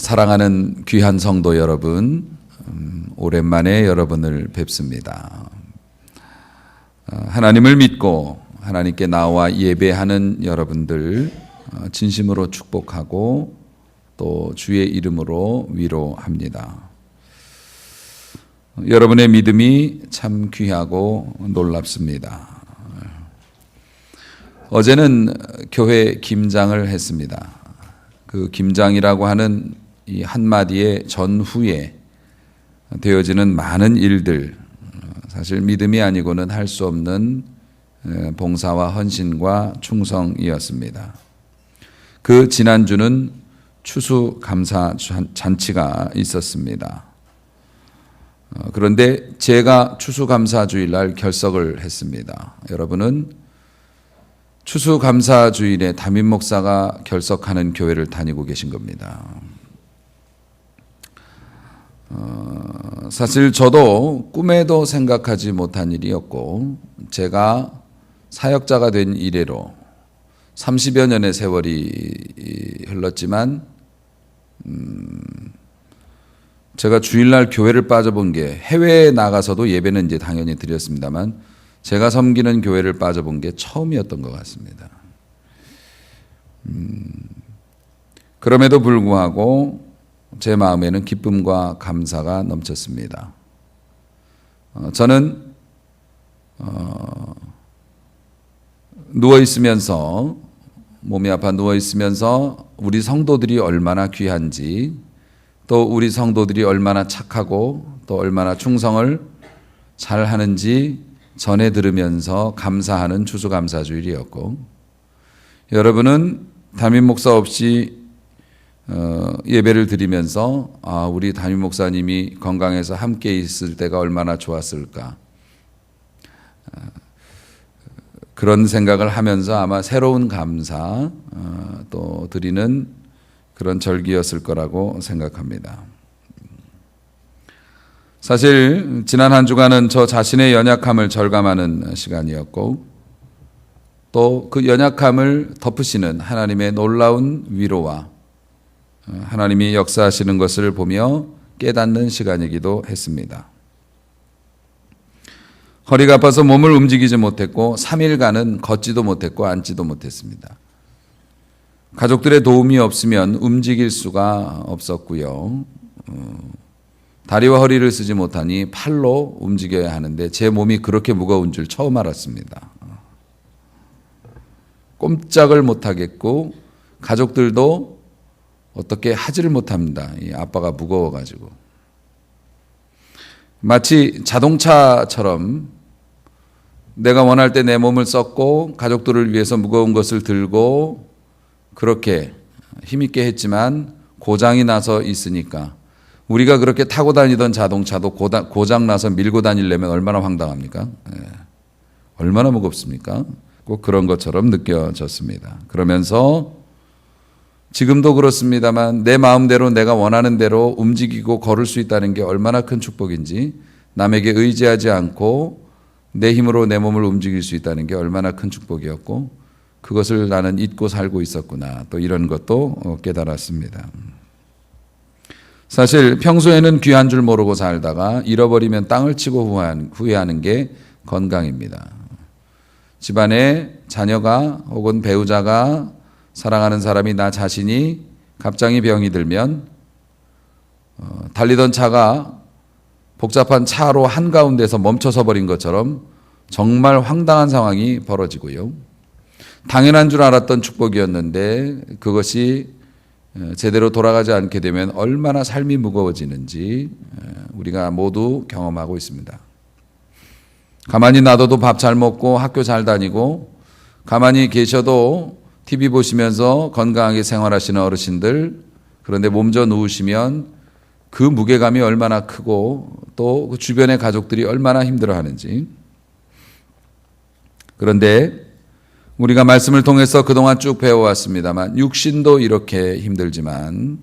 사랑하는 귀한 성도 여러분, 오랜만에 여러분을 뵙습니다. 하나님을 믿고 하나님께 나와 예배하는 여러분들 진심으로 축복하고 또 주의 이름으로 위로합니다. 여러분의 믿음이 참 귀하고 놀랍습니다. 어제는 교회 김장을 했습니다. 그 김장이라고 하는 이 한마디의 전후에 되어지는 많은 일들, 사실 믿음이 아니고는 할 수 없는 봉사와 헌신과 충성이었습니다. 그 지난주는 추수감사 잔치가 있었습니다. 그런데 제가 추수감사주일날 결석을 했습니다. 여러분은 추수감사주일에 담임 목사가 결석하는 교회를 다니고 계신 겁니다. 사실 저도 꿈에도 생각하지 못한 일이었고, 제가 사역자가 된 이래로 30여 년의 세월이 흘렀지만 제가 주일날 교회를 빠져본 게, 해외에 나가서도 예배는 이제 당연히 드렸습니다만 제가 섬기는 교회를 빠져본 게 처음이었던 것 같습니다. 그럼에도 불구하고 제 마음에는 기쁨과 감사가 넘쳤습니다. 저는 누워있으면서, 몸이 아파 누워있으면서 우리 성도들이 얼마나 귀한지, 또 우리 성도들이 얼마나 착하고 또 얼마나 충성을 잘 하는지 전해 들으면서 감사하는 추수감사주일이었고, 여러분은 담임 목사 없이 예배를 드리면서 우리 담임 목사님이 건강해서 함께 있을 때가 얼마나 좋았을까, 그런 생각을 하면서 아마 새로운 감사 또 드리는 그런 절기였을 거라고 생각합니다. 사실 지난 한 주간은 저 자신의 연약함을 절감하는 시간이었고, 또 그 연약함을 덮으시는 하나님의 놀라운 위로와 하나님이 역사하시는 것을 보며 깨닫는 시간이기도 했습니다. 허리가 아파서 몸을 움직이지 못했고 3일간은 걷지도 못했고 앉지도 못했습니다. 가족들의 도움이 없으면 움직일 수가 없었고요. 다리와 허리를 쓰지 못하니 팔로 움직여야 하는데 제 몸이 그렇게 무거운 줄 처음 알았습니다. 꼼짝을 못하겠고 가족들도 어떻게 하지를 못합니다. 이 아빠가 무거워가지고. 마치 자동차처럼 내가 원할 때 내 몸을 썼고 가족들을 위해서 무거운 것을 들고 그렇게 힘있게 했지만 고장이 나서 있으니까, 우리가 그렇게 타고 다니던 자동차도 고장 나서 밀고 다니려면 얼마나 황당합니까? 얼마나 무겁습니까? 꼭 그런 것처럼 느껴졌습니다. 그러면서 지금도 그렇습니다만 내 마음대로 내가 원하는 대로 움직이고 걸을 수 있다는 게 얼마나 큰 축복인지, 남에게 의지하지 않고 내 힘으로 내 몸을 움직일 수 있다는 게 얼마나 큰 축복이었고, 그것을 나는 잊고 살고 있었구나, 또 이런 것도 깨달았습니다. 사실 평소에는 귀한 줄 모르고 살다가 잃어버리면 땅을 치고 후회하는 게 건강입니다. 집안에 자녀가 혹은 배우자가, 사랑하는 사람이, 나 자신이 갑자기 병이 들면 달리던 차가 복잡한 차로 한가운데서 멈춰서 버린 것처럼 정말 황당한 상황이 벌어지고요. 당연한 줄 알았던 축복이었는데 그것이 제대로 돌아가지 않게 되면 얼마나 삶이 무거워지는지 우리가 모두 경험하고 있습니다. 가만히 놔둬도 밥 잘 먹고 학교 잘 다니고, 가만히 계셔도 TV 보시면서 건강하게 생활하시는 어르신들, 그런데 몸져 누우시면 그 무게감이 얼마나 크고 또 그 주변의 가족들이 얼마나 힘들어하는지. 그런데 우리가 말씀을 통해서 그동안 쭉 배워왔습니다만 육신도 이렇게 힘들지만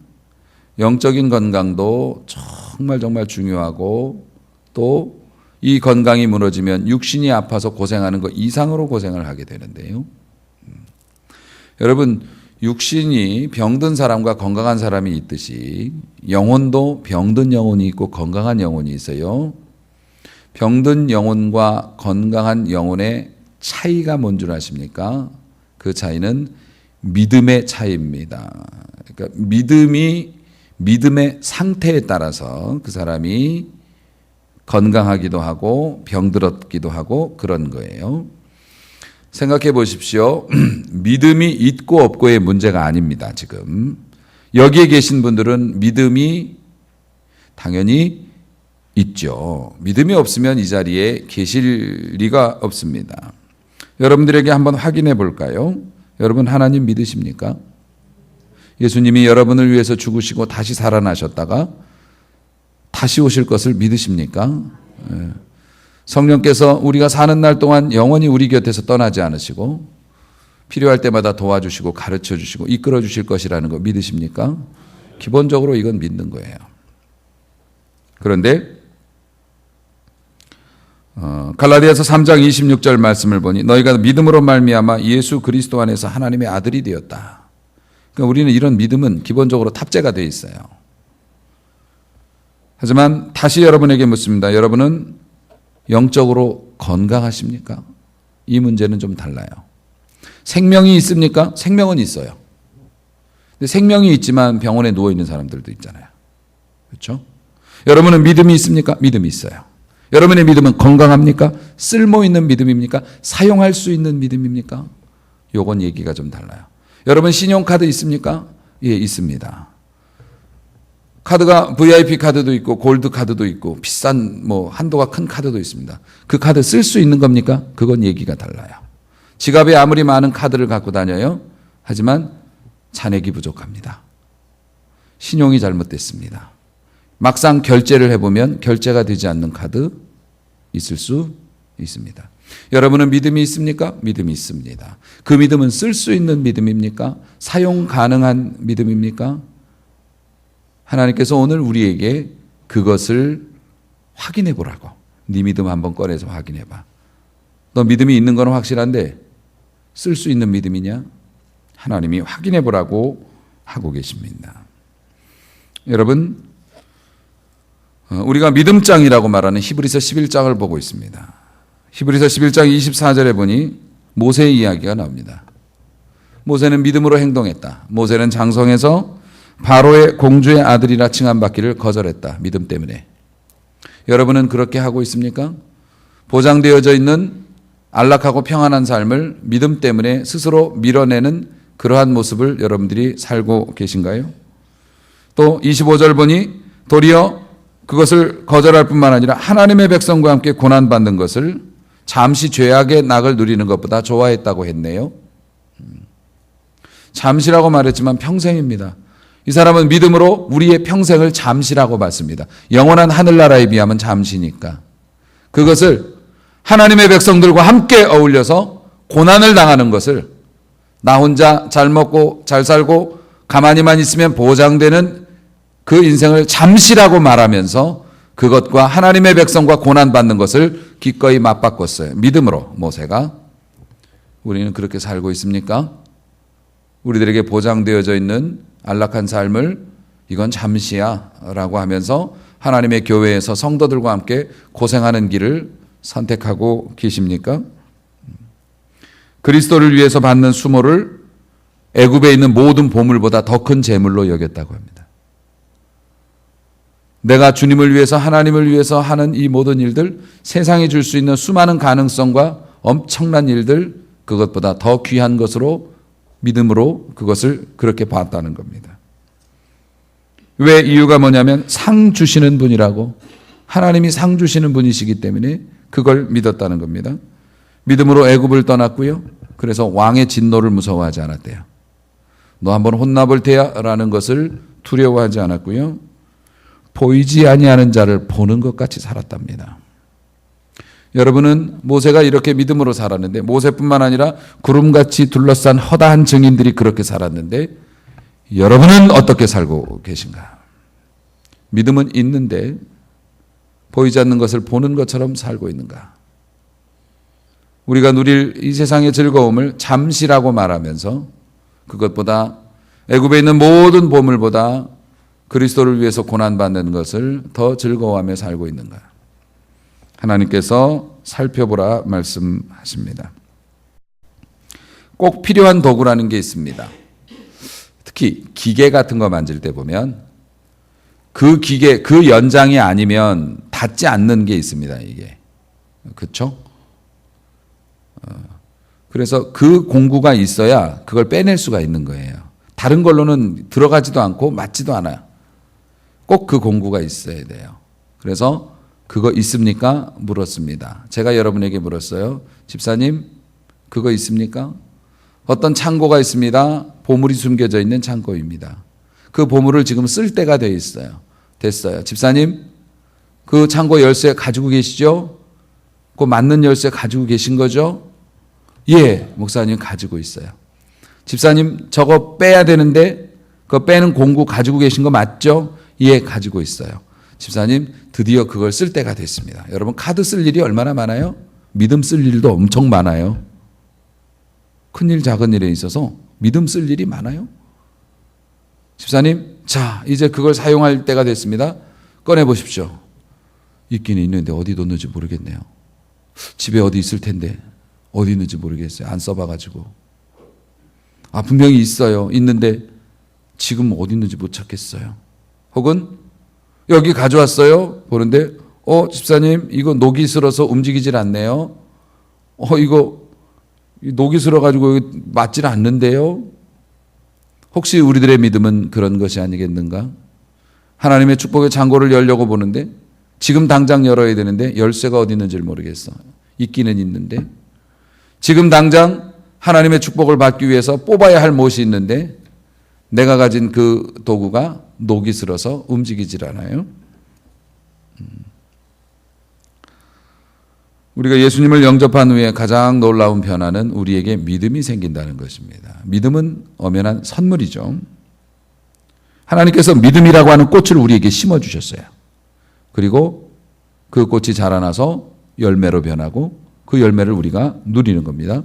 영적인 건강도 정말 중요하고, 또 이 건강이 무너지면 육신이 아파서 고생하는 것 이상으로 고생을 하게 되는데요. 여러분, 육신이 병든 사람과 건강한 사람이 있듯이 영혼도 병든 영혼이 있고 건강한 영혼이 있어요. 병든 영혼과 건강한 영혼의 차이가 뭔 줄 아십니까? 그 차이는 믿음의 차이입니다. 그러니까 믿음의 상태에 따라서 그 사람이 건강하기도 하고 병들었기도 하고 그런 거예요. 생각해 보십시오. 믿음이 있고 없고의 문제가 아닙니다. 지금 여기에 계신 분들은 믿음이 당연히 있죠. 믿음이 없으면 이 자리에 계실 리가 없습니다. 여러분들에게 한번 확인해 볼까요? 여러분 하나님 믿으십니까? 예수님이 여러분을 위해서 죽으시고 다시 살아나셨다가 다시 오실 것을 믿으십니까? 성령께서 우리가 사는 날 동안 영원히 우리 곁에서 떠나지 않으시고 필요할 때마다 도와주시고 가르쳐 주시고 이끌어 주실 것이라는 거 믿으십니까? 기본적으로 이건 믿는 거예요. 그런데 갈라디아서 3장 26절 말씀을 보니 너희가 믿음으로 말미암아 예수 그리스도 안에서 하나님의 아들이 되었다. 그러니까 우리는 이런 믿음은 기본적으로 탑재가 되어 있어요. 하지만 다시 여러분에게 묻습니다. 여러분은 영적으로 건강하십니까? 이 문제는 좀 달라요. 생명이 있습니까? 생명은 있어요. 근데 생명이 있지만 병원에 누워 있는 사람들도 있잖아요. 그렇죠? 여러분은 믿음이 있습니까? 믿음이 있어요. 여러분의 믿음은 건강합니까? 쓸모 있는 믿음입니까? 사용할 수 있는 믿음입니까? 요건 얘기가 좀 달라요. 여러분 신용카드 있습니까? 예, 있습니다. 카드가 VIP 카드도 있고 골드 카드도 있고 비싼 한도가 큰 카드도 있습니다. 그 카드 쓸 수 있는 겁니까? 그건 얘기가 달라요. 지갑에 아무리 많은 카드를 갖고 다녀요. 하지만 잔액이 부족합니다. 신용이 잘못됐습니다. 막상 결제를 해보면 결제가 되지 않는 카드 있을 수 있습니다. 여러분은 믿음이 있습니까? 믿음이 있습니다. 그 믿음은 쓸 수 있는 믿음입니까? 사용 가능한 믿음입니까? 하나님께서 오늘 우리에게 그것을 확인해 보라고. 네 믿음 한번 꺼내서 확인해 봐. 너 믿음이 있는 건 확실한데 쓸 수 있는 믿음이냐? 하나님이 확인해 보라고 하고 계십니다. 여러분, 우리가 믿음장이라고 말하는 히브리서 11장을 보고 있습니다. 히브리서 11장 24절에 보니 모세의 이야기가 나옵니다. 모세는 믿음으로 행동했다. 모세는 장성에서 바로의 공주의 아들이라 칭함받기를 거절했다. 믿음 때문에. 여러분은 그렇게 하고 있습니까? 보장되어져 있는 안락하고 평안한 삶을 믿음 때문에 스스로 밀어내는 그러한 모습을 여러분들이 살고 계신가요? 또 25절 보니 도리어 그것을 거절할 뿐만 아니라 하나님의 백성과 함께 고난받는 것을 잠시 죄악의 낙을 누리는 것보다 좋아했다고 했네요. 잠시라고 말했지만 평생입니다. 이 사람은 믿음으로 우리의 평생을 잠시라고 봤습니다. 영원한 하늘나라에 비하면 잠시니까. 그것을 하나님의 백성들과 함께 어울려서 고난을 당하는 것을 나 혼자 잘 먹고 잘 살고 가만히만 있으면 보장되는 그 인생을 잠시라고 말하면서 그것과 하나님의 백성과 고난받는 것을 기꺼이 맞바꿨어요. 믿음으로 모세가. 우리는 그렇게 살고 있습니까? 우리들에게 보장되어져 있는 안락한 삶을 이건 잠시야 라고 하면서 하나님의 교회에서 성도들과 함께 고생하는 길을 선택하고 계십니까? 그리스도를 위해서 받는 수모를 애굽에 있는 모든 보물보다 더 큰 재물로 여겼다고 합니다. 내가 주님을 위해서 하나님을 위해서 하는 이 모든 일들, 세상이 줄 수 있는 수많은 가능성과 엄청난 일들, 그것보다 더 귀한 것으로 믿음으로 그것을 그렇게 봤다는 겁니다. 왜 이유가 뭐냐면 상 주시는 분이라고, 하나님이 상 주시는 분이시기 때문에 그걸 믿었다는 겁니다. 믿음으로 애굽을 떠났고요. 그래서 왕의 진노를 무서워하지 않았대요. 너 한번 혼나볼 테야 라는 것을 두려워하지 않았고요. 보이지 아니하는 자를 보는 것 같이 살았답니다. 여러분은 모세가 이렇게 믿음으로 살았는데, 모세뿐만 아니라 구름같이 둘러싼 허다한 증인들이 그렇게 살았는데, 여러분은 어떻게 살고 계신가? 믿음은 있는데 보이지 않는 것을 보는 것처럼 살고 있는가? 우리가 누릴 이 세상의 즐거움을 잠시라고 말하면서 그것보다 애굽에 있는 모든 보물보다 그리스도를 위해서 고난받는 것을 더 즐거워하며 살고 있는가? 하나님께서 살펴보라 말씀하십니다. 꼭 필요한 도구라는 게 있습니다. 특히 기계 같은 거 만질 때 보면 그 기계, 그 연장이 아니면 닿지 않는 게 있습니다. 이게. 그렇죠? 그래서 그 공구가 있어야 그걸 빼낼 수가 있는 거예요. 다른 걸로는 들어가지도 않고 맞지도 않아요. 꼭 그 공구가 있어야 돼요. 그래서 그거 있습니까? 물었습니다. 제가 여러분에게 물었어요. 집사님, 그거 있습니까? 어떤 창고가 있습니다. 보물이 숨겨져 있는 창고입니다. 그 보물을 지금 쓸 때가 돼 있어요. 됐어요. 집사님, 그 창고 열쇠 가지고 계시죠? 그 맞는 열쇠 가지고 계신 거죠? 예, 목사님 가지고 있어요. 집사님, 저거 빼야 되는데 그거 빼는 공구 가지고 계신 거 맞죠? 예, 가지고 있어요. 집사님, 드디어 그걸 쓸 때가 됐습니다. 여러분, 카드 쓸 일이 얼마나 많아요? 믿음 쓸 일도 엄청 많아요. 큰일 작은 일에 있어서 믿음 쓸 일이 많아요. 집사님, 자, 이제 그걸 사용할 때가 됐습니다. 꺼내 보십시오. 있긴 있는데 어디 뒀는지 모르겠네요. 집에 어디 있을 텐데 어디 있는지 모르겠어요. 안 써봐가지고. 분명히 있어요. 있는데 지금 어디 있는지 못 찾겠어요. 혹은 여기 가져왔어요. 보는데 집사님, 이거 녹이 슬어서 움직이질 않네요. 이거 녹이 슬어가지고 맞질 않는데요. 혹시 우리들의 믿음은 그런 것이 아니겠는가? 하나님의 축복의 창고를 열려고 보는데 지금 당장 열어야 되는데 열쇠가 어디 있는지를 모르겠어. 있기는 있는데 지금 당장 하나님의 축복을 받기 위해서 뽑아야 할 못이 있는데 내가 가진 그 도구가 녹이 슬어서 움직이질 않아요. 우리가 예수님을 영접한 후에 가장 놀라운 변화는 우리에게 믿음이 생긴다는 것입니다. 믿음은 엄연한 선물이죠. 하나님께서 믿음이라고 하는 꽃을 우리에게 심어주셨어요. 그리고 그 꽃이 자라나서 열매로 변하고 그 열매를 우리가 누리는 겁니다.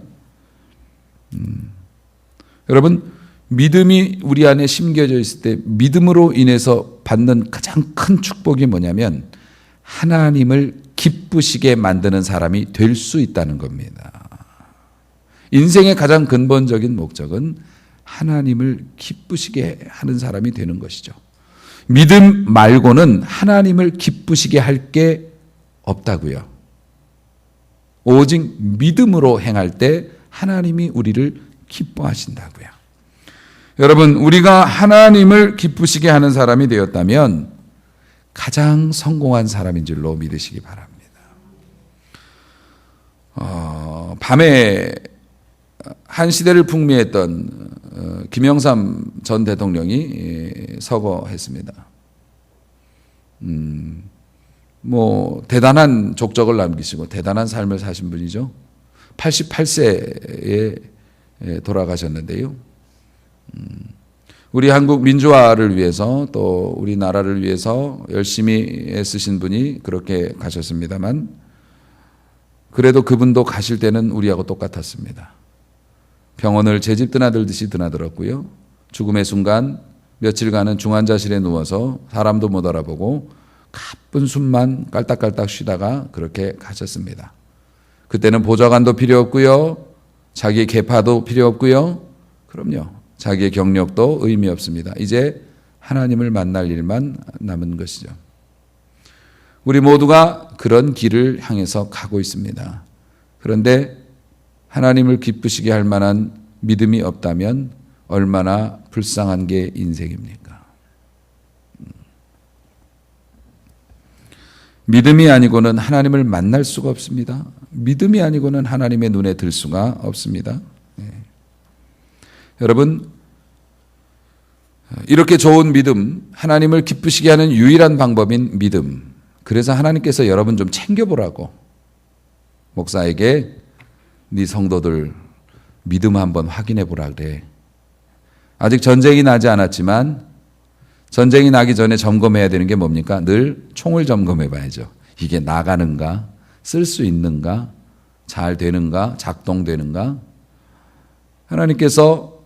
여러분, 믿음이 우리 안에 심겨져 있을 때 믿음으로 인해서 받는 가장 큰 축복이 뭐냐면 하나님을 기쁘시게 만드는 사람이 될 수 있다는 겁니다. 인생의 가장 근본적인 목적은 하나님을 기쁘시게 하는 사람이 되는 것이죠. 믿음 말고는 하나님을 기쁘시게 할 게 없다고요. 오직 믿음으로 행할 때 하나님이 우리를 기뻐하신다고요. 여러분, 우리가 하나님을 기쁘시게 하는 사람이 되었다면 가장 성공한 사람인 줄로 믿으시기 바랍니다. 밤에 한 시대를 풍미했던 김영삼 전 대통령이 서거했습니다. 대단한 족적을 남기시고 대단한 삶을 사신 분이죠. 88세에 돌아가셨는데요. 우리 한국 민주화를 위해서 또 우리나라를 위해서 열심히 애쓰신 분이 그렇게 가셨습니다만 그래도 그분도 가실 때는 우리하고 똑같았습니다. 병원을 제 집 드나들듯이 드나들었고요. 죽음의 순간 며칠간은 중환자실에 누워서 사람도 못 알아보고 가쁜 숨만 깔딱깔딱 쉬다가 그렇게 가셨습니다. 그때는 보좌관도 필요 없고요. 자기의 계파도 필요 없고요. 그럼요. 자기의 경력도 의미 없습니다. 이제 하나님을 만날 일만 남은 것이죠. 우리 모두가 그런 길을 향해서 가고 있습니다. 그런데 하나님을 기쁘시게 할 만한 믿음이 없다면 얼마나 불쌍한 게 인생입니까? 믿음이 아니고는 하나님을 만날 수가 없습니다. 믿음이 아니고는 하나님의 눈에 들 수가 없습니다. 여러분, 이렇게 좋은 믿음, 하나님을 기쁘시게 하는 유일한 방법인 믿음. 그래서 하나님께서 여러분 좀 챙겨보라고 목사에게 네 성도들 믿음 한번 확인해 보라 그래. 아직 전쟁이 나지 않았지만 전쟁이 나기 전에 점검해야 되는 게 뭡니까? 늘 총을 점검해 봐야죠. 이게 나가는가? 쓸 수 있는가? 잘 되는가? 작동되는가? 하나님께서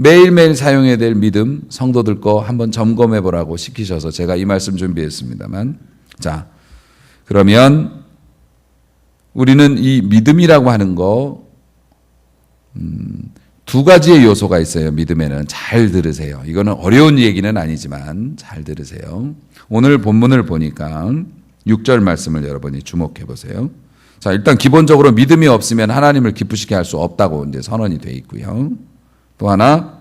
매일매일 사용해야 될 믿음, 성도들 거 한번 점검해 보라고 시키셔서 제가 이 말씀 준비했습니다만, 자, 그러면 우리는 이 믿음이라고 하는 거, 두 가지의 요소가 있어요. 믿음에는. 잘 들으세요. 이거는 어려운 얘기는 아니지만 잘 들으세요. 오늘 본문을 보니까 6절 말씀을 여러분이 주목해 보세요. 자, 일단 기본적으로 믿음이 없으면 하나님을 기쁘시게 할 수 없다고 이제 선언이 되어 있고요. 또 하나,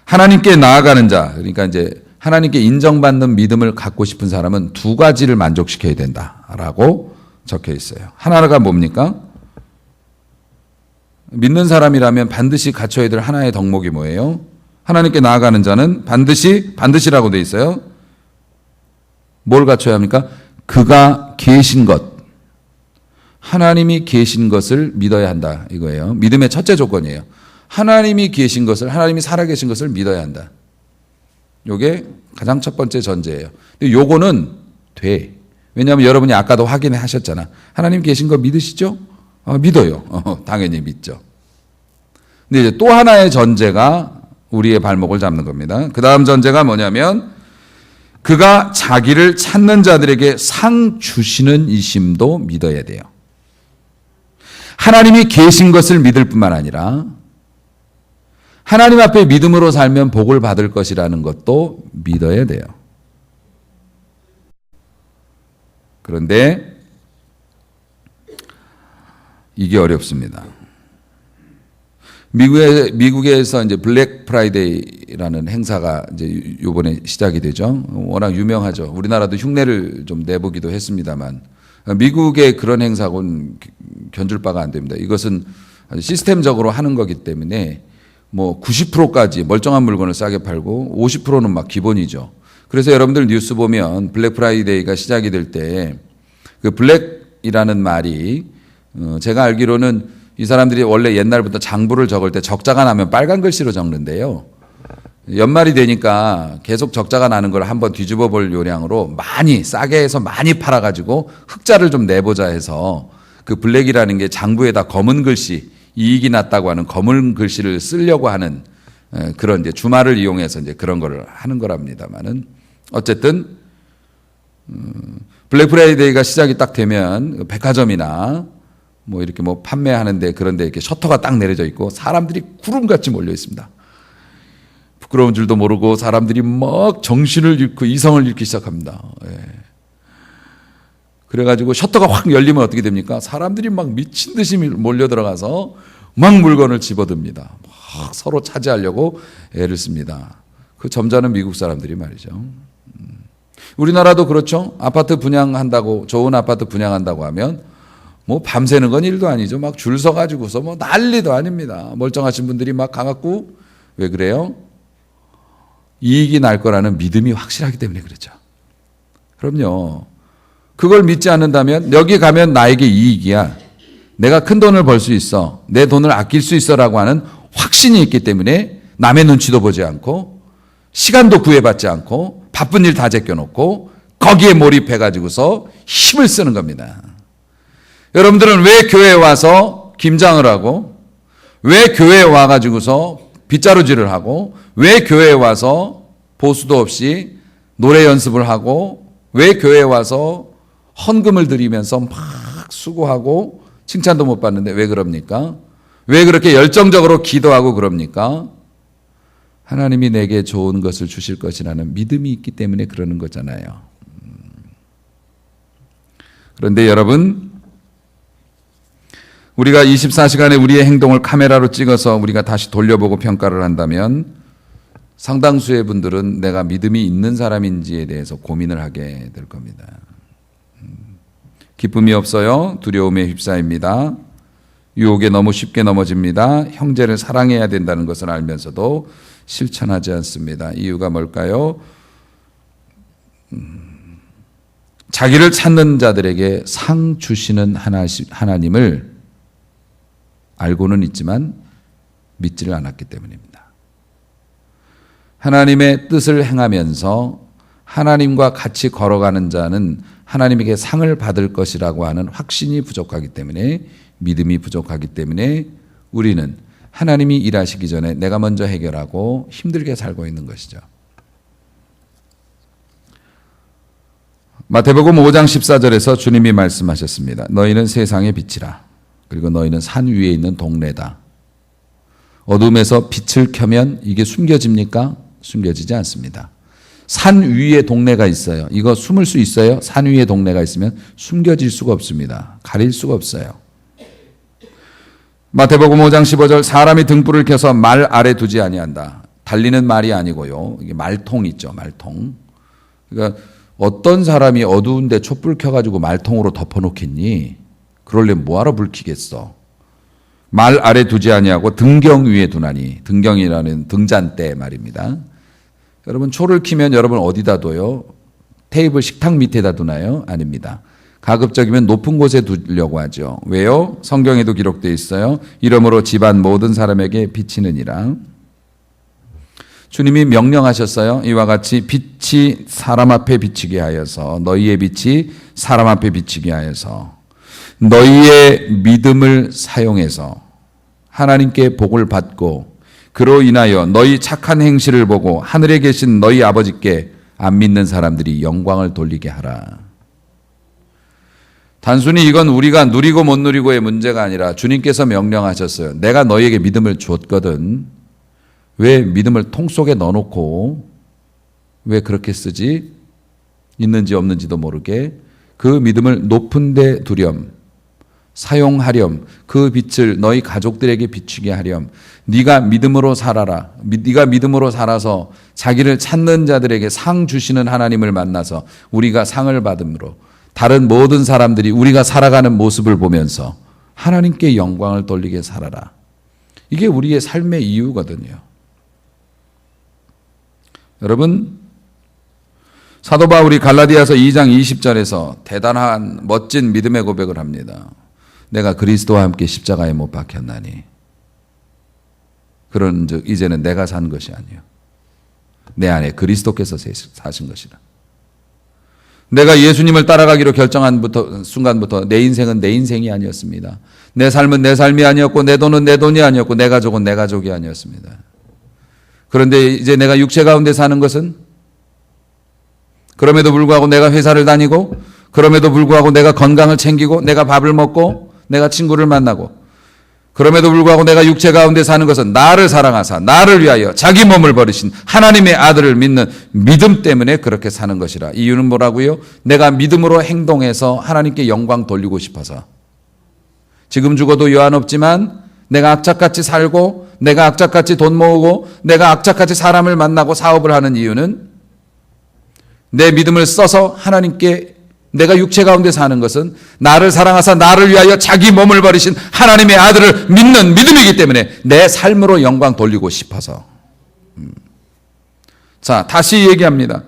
하나님께 나아가는 자, 그러니까 이제 하나님께 인정받는 믿음을 갖고 싶은 사람은 두 가지를 만족시켜야 된다라고 적혀 있어요. 하나가 뭡니까? 믿는 사람이라면 반드시 갖춰야 될 하나의 덕목이 뭐예요? 하나님께 나아가는 자는 반드시라고 되어 있어요. 뭘 갖춰야 합니까? 그가 계신 것. 하나님이 계신 것을 믿어야 한다. 이거예요. 믿음의 첫째 조건이에요. 하나님이 계신 것을, 하나님이 살아계신 것을 믿어야 한다. 요게 가장 첫 번째 전제예요. 근데 요거는 돼. 왜냐하면 여러분이 아까도 확인하셨잖아. 하나님 계신 거 믿으시죠? 믿어요. 당연히 믿죠. 근데 이제 또 하나의 전제가 우리의 발목을 잡는 겁니다. 그 다음 전제가 뭐냐면, 그가 자기를 찾는 자들에게 상 주시는 이심도 믿어야 돼요. 하나님이 계신 것을 믿을 뿐만 아니라 하나님 앞에 믿음으로 살면 복을 받을 것이라는 것도 믿어야 돼요. 그런데 이게 어렵습니다. 미국에서 이제 블랙 프라이데이라는 행사가 이제 요번에 시작이 되죠. 워낙 유명하죠. 우리나라도 흉내를 좀 내보기도 했습니다만, 미국의 그런 행사고는 견줄 바가 안 됩니다. 이것은 시스템적으로 하는 거기 때문에 뭐 90%까지 멀쩡한 물건을 싸게 팔고 50%는 막 기본이죠. 그래서 여러분들 뉴스 보면 블랙 프라이데이가 시작이 될 때 그 블랙이라는 말이, 제가 알기로는 이 사람들이 원래 옛날부터 장부를 적을 때 적자가 나면 빨간 글씨로 적는데요. 연말이 되니까 계속 적자가 나는 걸 한번 뒤집어 볼 요량으로 많이 싸게 해서 많이 팔아가지고 흑자를 좀 내보자 해서 그 블랙이라는 게 장부에다 검은 글씨, 이익이 났다고 하는 검은 글씨를 쓰려고 하는 그런 이제 주말을 이용해서 이제 그런 걸 하는 거랍니다만은, 어쨌든 블랙 프라이데이가 시작이 딱 되면 백화점이나 뭐 이렇게 뭐 판매하는데 그런데 이렇게 셔터가 딱 내려져 있고 사람들이 구름같이 몰려 있습니다. 부끄러운 줄도 모르고 사람들이 막 정신을 잃고 이성을 잃기 시작합니다. 예. 그래가지고 셔터가 확 열리면 어떻게 됩니까? 사람들이 막 미친 듯이 몰려 들어가서 막 물건을 집어듭니다. 막 서로 차지하려고 애를 씁니다. 그 점잖은 미국 사람들이 말이죠. 우리나라도 그렇죠. 아파트 분양한다고, 좋은 아파트 분양한다고 하면 뭐 밤새는 건 일도 아니죠. 막 줄 서가지고서 뭐 난리도 아닙니다. 멀쩡하신 분들이 막 가갖고, 왜 그래요? 이익이 날 거라는 믿음이 확실하기 때문에 그렇죠. 그럼요. 그걸 믿지 않는다면 여기 가면 나에게 이익이야. 내가 큰 돈을 벌 수 있어. 내 돈을 아낄 수 있어라고 하는 확신이 있기 때문에 남의 눈치도 보지 않고 시간도 구애받지 않고 바쁜 일 다 제껴놓고 거기에 몰입해가지고서 힘을 쓰는 겁니다. 여러분들은 왜 교회에 와서 김장을 하고, 왜 교회에 와가지고서 빗자루질을 하고, 왜 교회에 와서 보수도 없이 노래 연습을 하고, 왜 교회에 와서 헌금을 드리면서 막 수고하고 칭찬도 못 받는데 왜 그럽니까? 왜 그렇게 열정적으로 기도하고 그럽니까? 하나님이 내게 좋은 것을 주실 것이라는 믿음이 있기 때문에 그러는 거잖아요. 그런데 여러분, 우리가 24시간에 우리의 행동을 카메라로 찍어서 우리가 다시 돌려보고 평가를 한다면 상당수의 분들은 내가 믿음이 있는 사람인지에 대해서 고민을 하게 될 겁니다. 기쁨이 없어요. 두려움에 휩싸입니다. 유혹에 너무 쉽게 넘어집니다. 형제를 사랑해야 된다는 것을 알면서도 실천하지 않습니다. 이유가 뭘까요? 자기를 찾는 자들에게 상 주시는 하나님을 알고는 있지만 믿지를 않았기 때문입니다. 하나님의 뜻을 행하면서 하나님과 같이 걸어가는 자는 하나님에게 상을 받을 것이라고 하는 확신이 부족하기 때문에, 믿음이 부족하기 때문에 우리는 하나님이 일하시기 전에 내가 먼저 해결하고 힘들게 살고 있는 것이죠. 마태복음 5장 14절에서 주님이 말씀하셨습니다. 너희는 세상의 빛이라. 그리고 너희는 산 위에 있는 동네다. 어둠에서 빛을 켜면 이게 숨겨집니까? 숨겨지지 않습니다. 산 위에 동네가 있어요. 이거 숨을 수 있어요? 산 위에 동네가 있으면 숨겨질 수가 없습니다. 가릴 수가 없어요. 마태복음 5장 15절 사람이 등불을 켜서 말 아래 두지 아니한다. 달리는 말이 아니고요. 이게 말통 있죠. 말통. 그러니까 어떤 사람이 어두운데 촛불 켜가지고 말통으로 덮어놓겠니? 그러려면 뭐하러 불 켜겠어? 말 아래 두지 아니하고 등경 위에 두나니. 등경이라는 등잔대 말입니다. 여러분 초를 켜면 여러분 어디다 둬요? 테이블 식탁 밑에다 두나요? 아닙니다. 가급적이면 높은 곳에 두려고 하죠. 왜요? 성경에도 기록되어 있어요. 이러므로 집안 모든 사람에게 비치느니라. 주님이 명령하셨어요. 이와 같이 빛이 사람 앞에 비치게 하여서 너희의 빛이 사람 앞에 비치게 하여서 너희의 믿음을 사용해서 하나님께 복을 받고 그로 인하여 너희 착한 행실을 보고 하늘에 계신 너희 아버지께 안 믿는 사람들이 영광을 돌리게 하라. 단순히 이건 우리가 누리고 못 누리고의 문제가 아니라 주님께서 명령하셨어요. 내가 너희에게 믿음을 줬거든. 왜 믿음을 통 속에 넣어놓고 왜 그렇게 쓰지? 있는지 없는지도 모르게 그 믿음을 높은 데 두렴. 사용하렴. 그 빛을 너희 가족들에게 비추게 하렴. 네가 믿음으로 살아라. 네가 믿음으로 살아서 자기를 찾는 자들에게 상 주시는 하나님을 만나서 우리가 상을 받음으로 다른 모든 사람들이 우리가 살아가는 모습을 보면서 하나님께 영광을 돌리게 살아라. 이게 우리의 삶의 이유거든요. 여러분, 사도 바울이 갈라디아서 2장 20절에서 대단한 멋진 믿음의 고백을 합니다. 내가 그리스도와 함께 십자가에 못 박혔나니 그런즉 이제는 내가 산 것이 아니요 내 안에 그리스도께서 사신 것이라. 내가 예수님을 따라가기로 결정한 순간부터 내 인생은 내 인생이 아니었습니다. 내 삶은 내 삶이 아니었고 내 돈은 내 돈이 아니었고 내 가족은 내 가족이 아니었습니다. 그런데 이제 내가 육체 가운데 사는 것은 그럼에도 불구하고 내가 회사를 다니고 그럼에도 불구하고 내가 건강을 챙기고 내가 밥을 먹고 내가 친구를 만나고 그럼에도 불구하고 내가 육체 가운데 사는 것은 나를 사랑하사 나를 위하여 자기 몸을 버리신 하나님의 아들을 믿는 믿음 때문에 그렇게 사는 것이라. 이유는 뭐라고요? 내가 믿음으로 행동해서 하나님께 영광 돌리고 싶어서. 지금 죽어도 여한 없지만 내가 악착같이 살고 내가 악착같이 돈 모으고 내가 악착같이 사람을 만나고 사업을 하는 이유는 내 믿음을 써서 하나님께 내가 육체 가운데 사는 것은 나를 사랑하사 나를 위하여 자기 몸을 버리신 하나님의 아들을 믿는 믿음이기 때문에 내 삶으로 영광 돌리고 싶어서. 자, 다시 얘기합니다.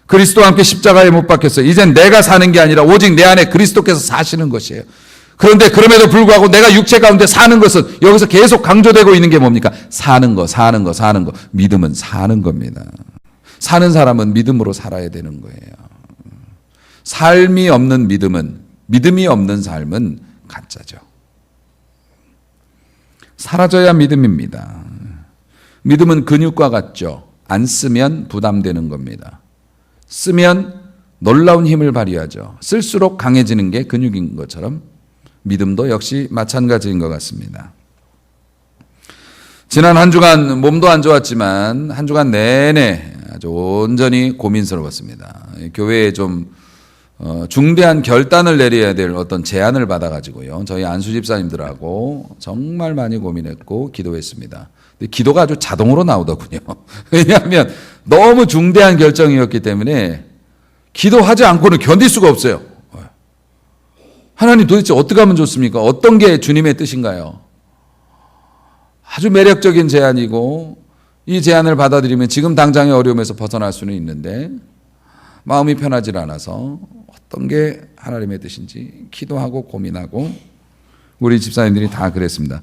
그리스도와 함께 십자가에 못 박혔어요. 이젠 내가 사는 게 아니라 오직 내 안에 그리스도께서 사시는 것이에요. 그런데 그럼에도 불구하고 내가 육체 가운데 사는 것은 여기서 계속 강조되고 있는 게 뭡니까? 사는 거. 믿음은 사는 겁니다. 사는 사람은 믿음으로 살아야 되는 거예요. 삶이 없는 믿음은, 믿음이 없는 삶은 가짜죠. 사라져야 믿음입니다. 믿음은 근육과 같죠. 안 쓰면 부담되는 겁니다. 쓰면 놀라운 힘을 발휘하죠. 쓸수록 강해지는 게 근육인 것처럼 믿음도 역시 마찬가지인 것 같습니다. 지난 한 주간 몸도 안 좋았지만 한 주간 내내 아주 온전히 고민스러웠습니다. 교회에 좀 중대한 결단을 내려야 될 어떤 제안을 받아가지고요. 저희 안수 집사님들하고 정말 많이 고민했고 기도했습니다. 근데 기도가 아주 자동으로 나오더군요. 왜냐하면 너무 중대한 결정이었기 때문에 기도하지 않고는 견딜 수가 없어요. 하나님 도대체 어떻게 하면 좋습니까? 어떤 게 주님의 뜻인가요? 아주 매력적인 제안이고 이 제안을 받아들이면 지금 당장의 어려움에서 벗어날 수는 있는데 마음이 편하지 않아서 어떤 게 하나님의 뜻인지 기도하고 고민하고 우리 집사님들이 다 그랬습니다.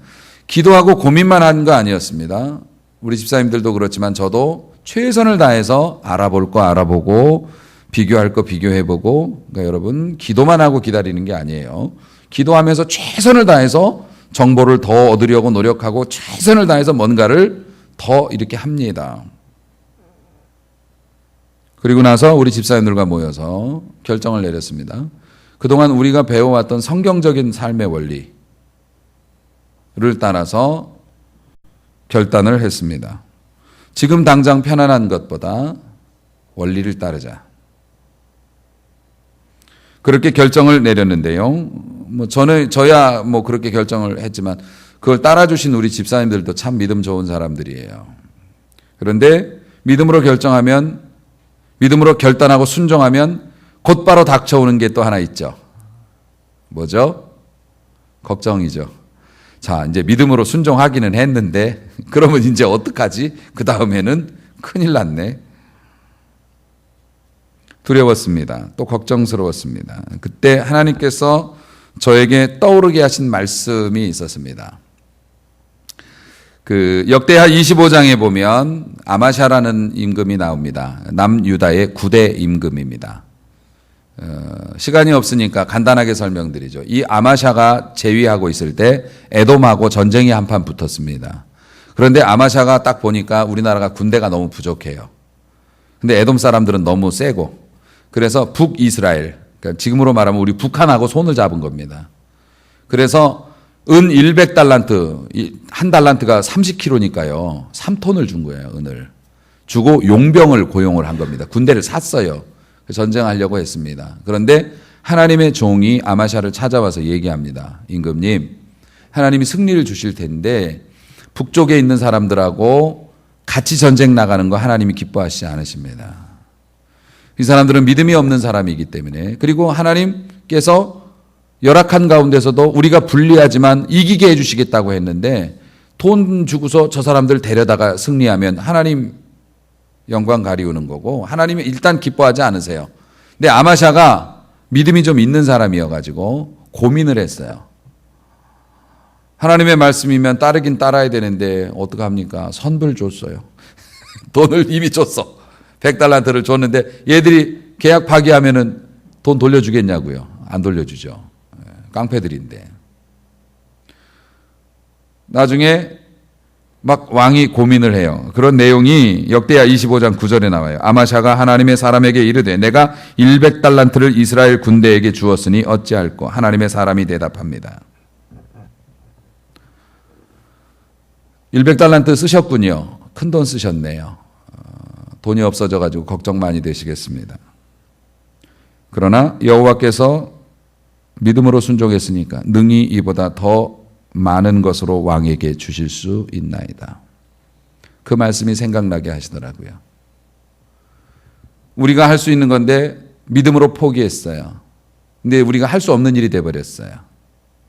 기도하고 고민만 한 거 아니었습니다. 우리 집사님들도 그렇지만 저도 최선을 다해서 알아볼 거 알아보고 비교할 거 비교해보고 그러니까 여러분 기도만 하고 기다리는 게 아니에요. 기도하면서 최선을 다해서 정보를 더 얻으려고 노력하고 최선을 다해서 뭔가를 더 이렇게 합니다. 그리고 나서 우리 집사님들과 모여서 결정을 내렸습니다. 그동안 우리가 배워왔던 성경적인 삶의 원리를 따라서 결단을 했습니다. 지금 당장 편안한 것보다 원리를 따르자. 그렇게 결정을 내렸는데요. 저야 그렇게 결정을 했지만 그걸 따라주신 우리 집사님들도 참 믿음 좋은 사람들이에요. 그런데 믿음으로 결단하고 순종하면 곧바로 닥쳐오는 게 또 하나 있죠. 뭐죠? 걱정이죠. 자, 이제 믿음으로 순종하기는 했는데 그러면 이제 어떡하지? 그 다음에는 큰일 났네. 두려웠습니다. 또 걱정스러웠습니다. 그때 하나님께서 저에게 떠오르게 하신 말씀이 있었습니다. 그 역대하 25장에 보면 아마샤라는 임금이 나옵니다. 남유다의 9대 임금입니다. 시간이 없으니까 간단하게 설명드리죠. 이 아마샤가 재위하고 있을 때 에돔하고 전쟁이 한판 붙었습니다. 그런데 아마샤가 딱 보니까 우리나라가 군대가 너무 부족해요. 근데 에돔 사람들은 너무 세고 그래서 북이스라엘, 그러니까 지금으로 말하면 우리 북한하고 손을 잡은 겁니다. 그래서 은 100달란트, 한 달란트가 30kg니까요. 3톤을 준 거예요, 은을. 주고 용병을 고용을 한 겁니다. 군대를 샀어요. 전쟁하려고 했습니다. 그런데 하나님의 종이 아마샤를 찾아와서 얘기합니다. 임금님, 하나님이 승리를 주실 텐데 북쪽에 있는 사람들하고 같이 전쟁 나가는 거 하나님이 기뻐하시지 않으십니다. 이 사람들은 믿음이 없는 사람이기 때문에, 그리고 하나님께서 열악한 가운데서도 우리가 불리하지만 이기게 해주시겠다고 했는데 돈 주고서 저 사람들 데려다가 승리하면 하나님 영광 가리우는 거고 하나님이 일단 기뻐하지 않으세요. 근데 아마샤가 믿음이 좀 있는 사람이어가지고 고민을 했어요. 하나님의 말씀이면 따르긴 따라야 되는데 어떡합니까? 선불 줬어요. 돈을 이미 줬어. 100달란트를 줬는데 얘들이 계약 파기하면은 돈 돌려주겠냐고요. 안 돌려주죠. 깡패들인데. 나중에 막 왕이 고민을 해요. 그런 내용이 역대하 25장 9절에 나와요. 아마샤가 하나님의 사람에게 이르되 내가 100달란트를 이스라엘 군대에게 주었으니 어찌할꼬? 하나님의 사람이 대답합니다. 100달란트 쓰셨군요. 큰돈 쓰셨네요. 돈이 없어져가지고 걱정 많이 되시겠습니다. 그러나 여호와께서 믿음으로 순종했으니까 능히 이보다 더 많은 것으로 왕에게 주실 수 있나이다. 그 말씀이 생각나게 하시더라고요. 우리가 할 수 있는 건데 믿음으로 포기했어요. 근데 우리가 할 수 없는 일이 돼버렸어요.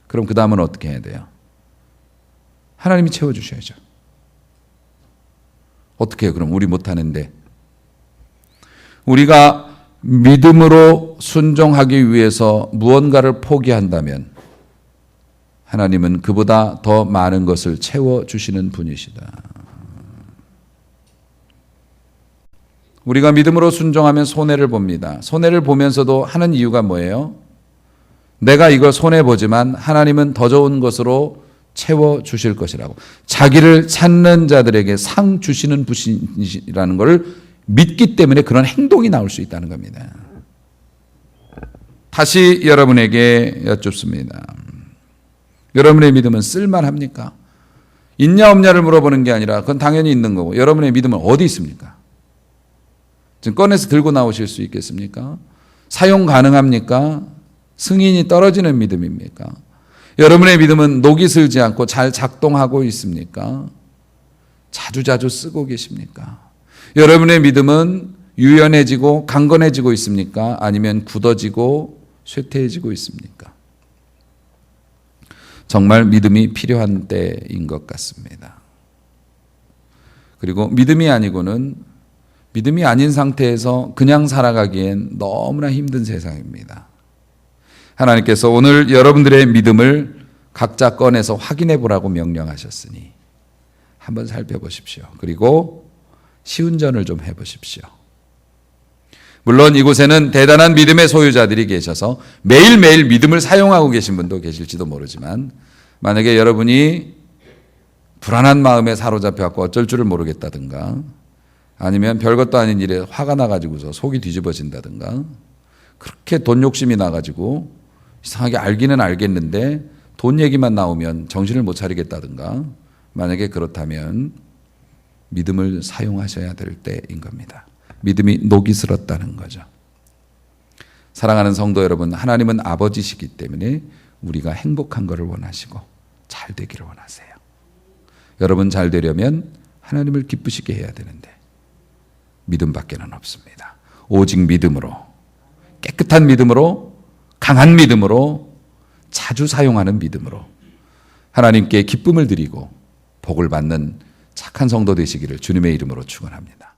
그럼 그 다음은 어떻게 해야 돼요? 하나님이 채워주셔야죠. 어떻게 해요? 그럼 우리 못하는데. 우리가 믿음으로 순종하기 위해서 무언가를 포기한다면 하나님은 그보다 더 많은 것을 채워주시는 분이시다. 우리가 믿음으로 순종하면 손해를 봅니다. 손해를 보면서도 하는 이유가 뭐예요? 내가 이걸 손해보지만 하나님은 더 좋은 것으로 채워주실 것이라고. 자기를 찾는 자들에게 상 주시는 분이라는 것을 믿기 때문에 그런 행동이 나올 수 있다는 겁니다. 다시 여러분에게 여쭙습니다. 여러분의 믿음은 쓸만합니까? 있냐 없냐를 물어보는 게 아니라 그건 당연히 있는 거고 여러분의 믿음은 어디 있습니까? 지금 꺼내서 들고 나오실 수 있겠습니까? 사용 가능합니까? 승인이 떨어지는 믿음입니까? 여러분의 믿음은 녹이 슬지 않고 잘 작동하고 있습니까? 자주자주 쓰고 계십니까? 여러분의 믿음은 유연해지고 강건해지고 있습니까? 아니면 굳어지고 쇠퇴해지고 있습니까? 정말 믿음이 필요한 때인 것 같습니다. 그리고 믿음이 아니고는 믿음이 아닌 상태에서 그냥 살아가기엔 너무나 힘든 세상입니다. 하나님께서 오늘 여러분들의 믿음을 각자 꺼내서 확인해 보라고 명령하셨으니 한번 살펴보십시오. 그리고 시운전을 좀 해보십시오. 물론 이곳에는 대단한 믿음의 소유자들이 계셔서 매일매일 믿음을 사용하고 계신 분도 계실지도 모르지만 만약에 여러분이 불안한 마음에 사로잡혀갖고 어쩔 줄을 모르겠다든가 아니면 별것도 아닌 일에 화가 나가지고서 속이 뒤집어진다든가 그렇게 돈 욕심이 나가지고 이상하게 알기는 알겠는데 돈 얘기만 나오면 정신을 못 차리겠다든가 만약에 그렇다면 믿음을 사용하셔야 될 때인 겁니다. 믿음이 녹이 슬었다는 거죠. 사랑하는 성도 여러분, 하나님은 아버지시기 때문에 우리가 행복한 것을 원하시고 잘 되기를 원하세요. 여러분 잘 되려면 하나님을 기쁘시게 해야 되는데 믿음밖에는 없습니다. 오직 믿음으로, 깨끗한 믿음으로, 강한 믿음으로, 자주 사용하는 믿음으로 하나님께 기쁨을 드리고 복을 받는 착한 성도 되시기를 주님의 이름으로 축원합니다.